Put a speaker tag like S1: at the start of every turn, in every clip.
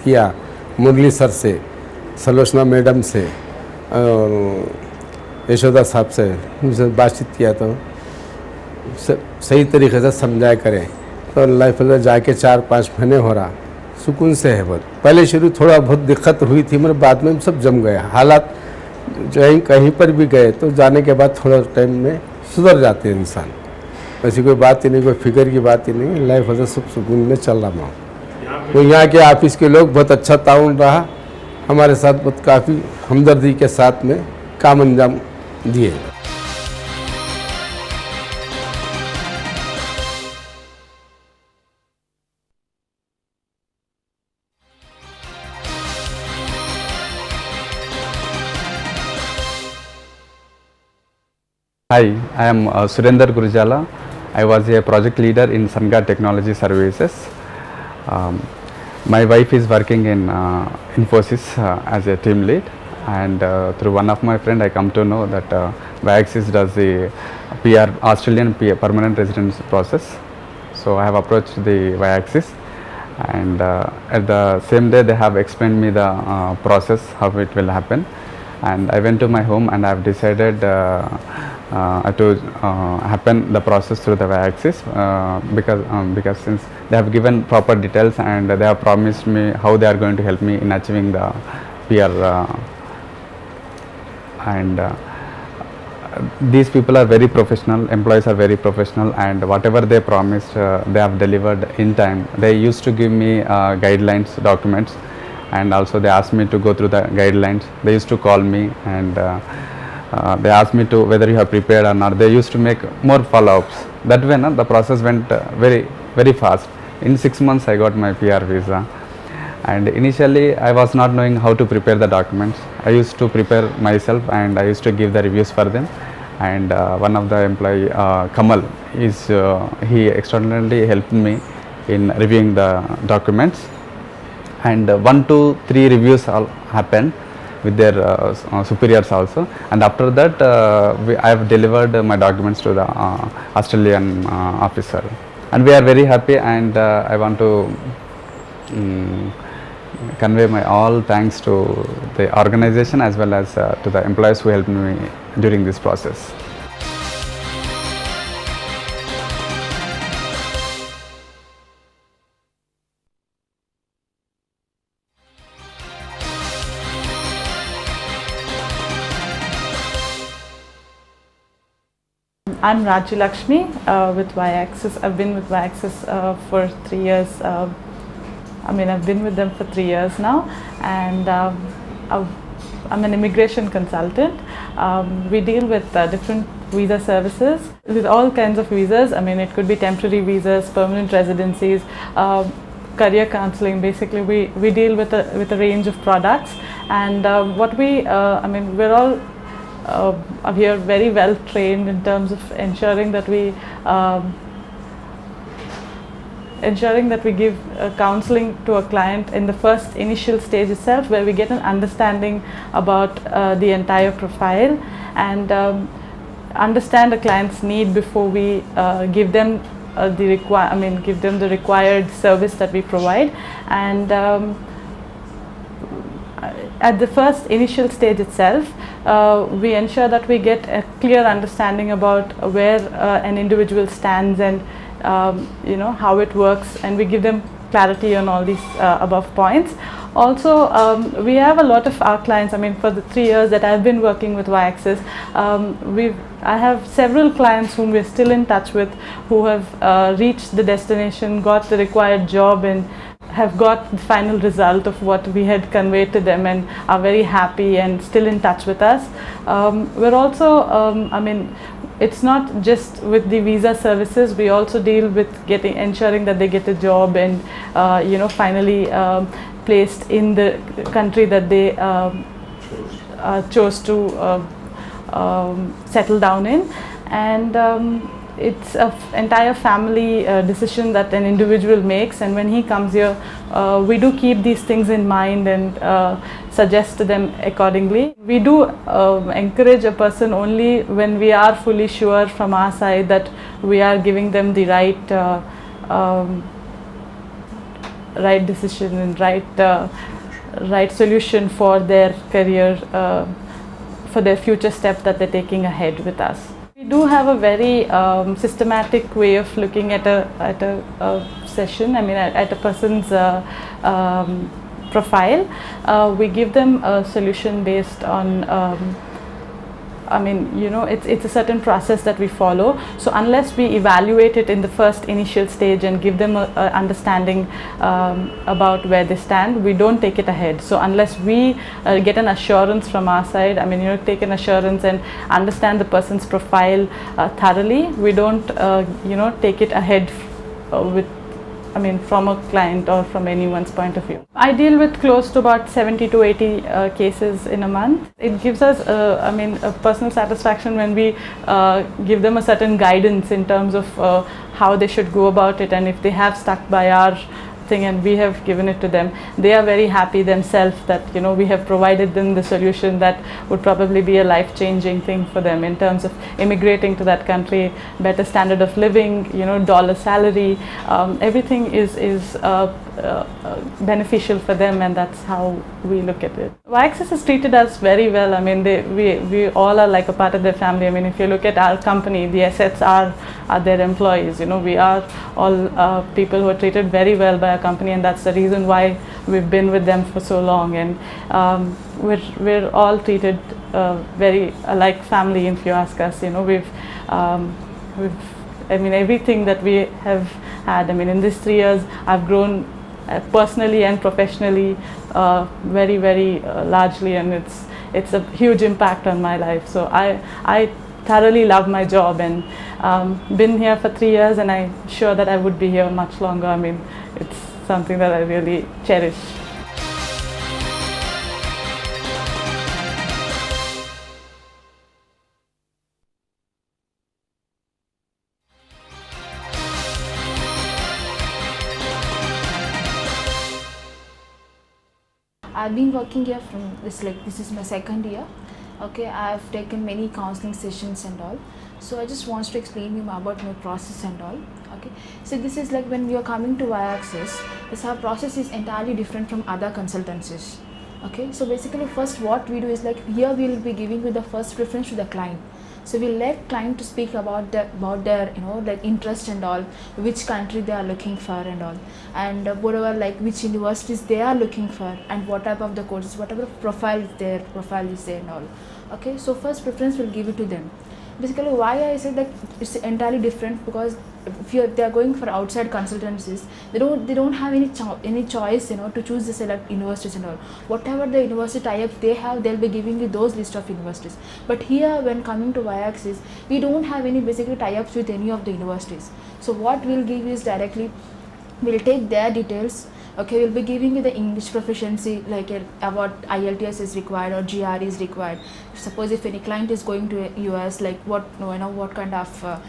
S1: किया, मुरली सर से, सलोचना मैडम से और यशोदा साहब से उनसे बातचीत किया तो सही तरीके से समझाया करें। तो लाइफ में जाके 4-5 महीने हो रहा, सुकून से है बहुत। पहले शुरू थोड़ा बहुत दिक्कत हुई थी, मगर बाद में सब जम गए। हालात कहीं पर भी गए तो जाने के बाद थोड़ा टाइम में सुधर जाते हैं इंसान। ऐसी कोई बात ही नहीं, कोई फिक्र की बात ही नहीं, लाइफ वजह सब सुकून में चल रहा हूँ। तो यहाँ के ऑफिस के लोग बहुत अच्छा ताउन रहा हमारे साथ, बहुत काफ़ी हमदर्दी के साथ में काम अंजाम दिए।
S2: Hi, I am Surender Gurjala. I was a project leader in Sanga Technology Services. My wife is working in Infosys as a team lead, and through one of my friend I come to know that Viaxis does the Australian permanent residence process. So I have approached the Viaxis, and at the same day they have explained me the process, how it will happen, and I went to my home and I have decided to happen the process through the Viaxis because since they have given proper details and they have promised me how they are going to help me in achieving the PR and these people are very professional, employees are very professional, and whatever they promised they have delivered in time. They used to give me guidelines documents, and also they asked me to go through the guidelines. They used to call me and they asked me to whether you have prepared or not. They used to make more follow-ups. That way the process went very fast. In 6 months I got my PR visa, and initially I was not knowing how to prepare the documents. I used to prepare myself and I used to give the reviews for them, and one of the employee Kamal he extraordinarily helped me in reviewing the documents, and 1 to 3 reviews all happened with their superiors also, and after that I have delivered my documents to the Australian officer, and we are very happy, and I want to convey my all thanks to the organization as well as to the employees who helped me during this process.
S3: I'm Raji Lakshmi with Viaxis. I've been with Viaxis for 3 years. I've been with them for 3 years now, and I'm an immigration consultant. We deal with different visa services, with all kinds of visas. It could be temporary visas, permanent residencies, career counseling. Basically, we deal with a range of products, and we're all here very well trained in terms of ensuring that we give counseling to a client in the first initial stage itself, where we get an understanding about the entire profile and understand the client's need before we give them the required service that we provide. And at the first initial stage itself, we ensure that we get a clear understanding about where an individual stands and how it works, and we give them clarity on all these above points. Also, we have a lot of our clients. For the 3 years that I've been working with Viaxis, I have several clients whom we're still in touch with, who have reached the destination, got the required job, and have got the final result of what we had conveyed to them, and are very happy and still in touch with us. We're also, it's not just with the visa services. We also deal with ensuring that they get a job and finally placed in the country that they chose to settle down in. And it's an entire family decision that an individual makes, and when he comes here, we do keep these things in mind and suggest to them accordingly. We do encourage a person only when we are fully sure from our side that we are giving them the right right decision and right solution for their career, for their future step that they're taking ahead with us. We do have a very systematic way of looking at a session. I mean, at a person's profile. We give them a solution based on. I mean, you know, it's a certain process that we follow. So unless we evaluate it in the first initial stage and give them a understanding about where they stand, we don't take it ahead. So unless we get an assurance from our side, I mean, you know, take an assurance and understand the person's profile thoroughly, we don't, you know, take it ahead with, I mean, from a client or from anyone's point of view. I deal with close to about 70 to 80 cases in a month. It gives us, I mean, a personal satisfaction when we give them a certain guidance in terms of how they should go about it, and if they have stuck by our thing and we have given it to them, they are very happy themselves that, you know, we have provided them the solution that would probably be a life-changing thing for them in terms of immigrating to that country, better standard of living, you know, dollar salary, everything is beneficial for them, and that's how we look at it. Y-Axis has treated us very well. I mean, we all are like a part of their family. I mean, if you look at our company, the assets are their employees. You know, we are all people who are treated very well by our company, and that's the reason why we've been with them for so long. And we're all treated very like family, if you ask us. You know, we've I mean, everything that we have had. I mean, in these 3 years, I've grown personally and professionally very, very largely, and it's a huge impact on my life. So I thoroughly love my job, and been here for 3 years, and I'm sure that I would be here much longer. I mean, it's something that I really cherish.
S4: I've been working here from this is my second year. Okay, I've taken many counseling sessions and all. So I just want to explain you about my process and all. Okay, so this is like when we are coming to Y-Axis, this our process is entirely different from other consultancies. Okay, so basically first what we do is like here we will be giving you the first preference to the client. So we'll let client to speak about their you know, like interest and all, which country they are looking for and all, and whatever, like which universities they are looking for, and what type of the courses, whatever profile is there and all. Okay, so first preference will give it to them. Basically, why I say that it's entirely different, because if they are going for outside consultancies, they don't have any choice, you know, to choose the select universities and all. Whatever the university tie-ups they have, they'll be giving you those list of universities. But here, when coming to Y-Axis, we don't have any basically tie-ups with any of the universities. So what we'll give is directly, we'll take their details. Okay, we'll be giving you the English proficiency, like what IELTS is required or GRE is required. Suppose if any client is going to US, like what kind of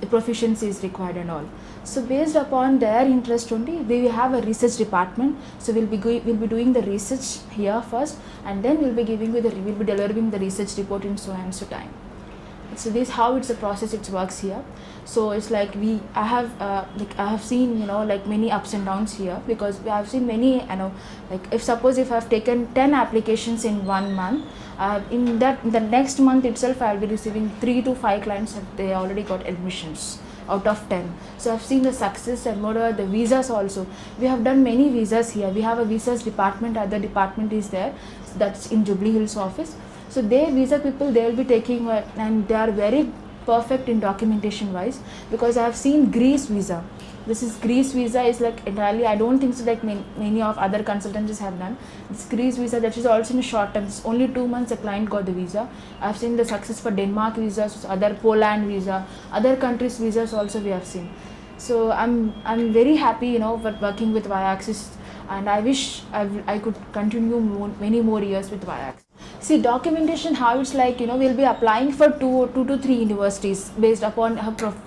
S4: proficiency is required and all. So based upon their interest only, we have a research department. So we'll be doing the research here first, and then we'll be delivering the research report in so and so time. So this is how it's a process, it works here. So it's like I have seen, you know, like many ups and downs here, because I have seen many, you know, like if I've taken 10 applications in 1 month, in the next month itself I'll be receiving 3 to 5 clients that they already got admissions out of 10. So I've seen the success, and moreover the visas also. We have done many visas here. We have a visas department, other department is there, that's in Jubilee Hills office. So they visa people, they will be taking and they are very perfect in documentation wise, because I have seen Greece visa. This is Greece visa is like entirely, I don't think so like many of other consultants have done. This Greece visa, that is also in a short term. It's only 2 months the client got the visa. I've seen the success for Denmark visas, other Poland visa, other countries visas also we have seen. So I'm very happy, you know, for working with Y-Axis, and I wish I could continue many more years with Y-Axis. See, documentation, how it's like, we'll be applying for two to three universities based upon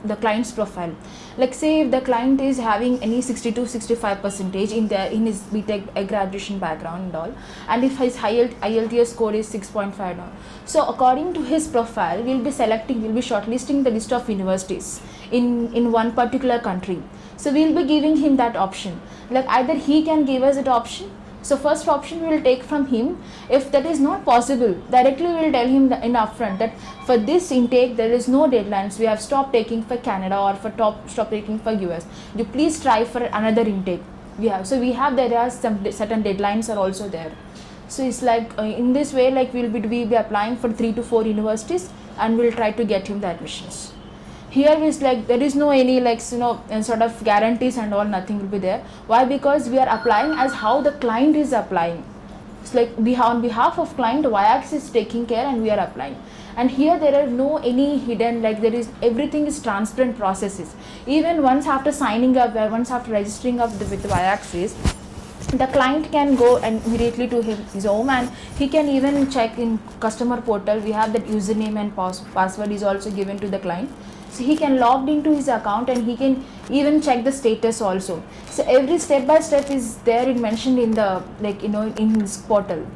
S4: the client's profile. Like say if the client is having any 62-65 percentage in his BTech graduation background and all, and if his IELTS score is 6.5 now, so according to his profile, we'll be shortlisting the list of universities in one particular country. So we'll be giving him that option. Like either he can give us that option. So first option we will take from him. If that is not possible, directly we will tell him in upfront that for this intake there is no deadlines. We have stopped taking for Canada or stop taking for US. You please try for another intake. There are some certain deadlines are also there. So it's like in this way, like we'll be applying for 3 to 4 universities and we'll try to get him the admissions. Here is like there is no any sort of guarantees and all, nothing will be there. Why? Because we are applying as how the client is applying. It's like on behalf of client, Viax is taking care and we are applying. And here there are no any hidden, like everything is transparent processes. Even once after signing up, once after registering up with Viax, the client can go and immediately to his home, and he can even check in customer portal. We have that username and password is also given to the client. So he can log into his account and he can even check the status also. So every step by step is there mentioned in the in his portal.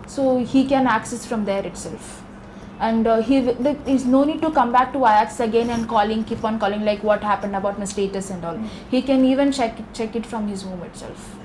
S4: So he can access from there itself. And there is no need to come back to Viax again and keep on calling like what happened about my status and all. He can even check it from his home itself.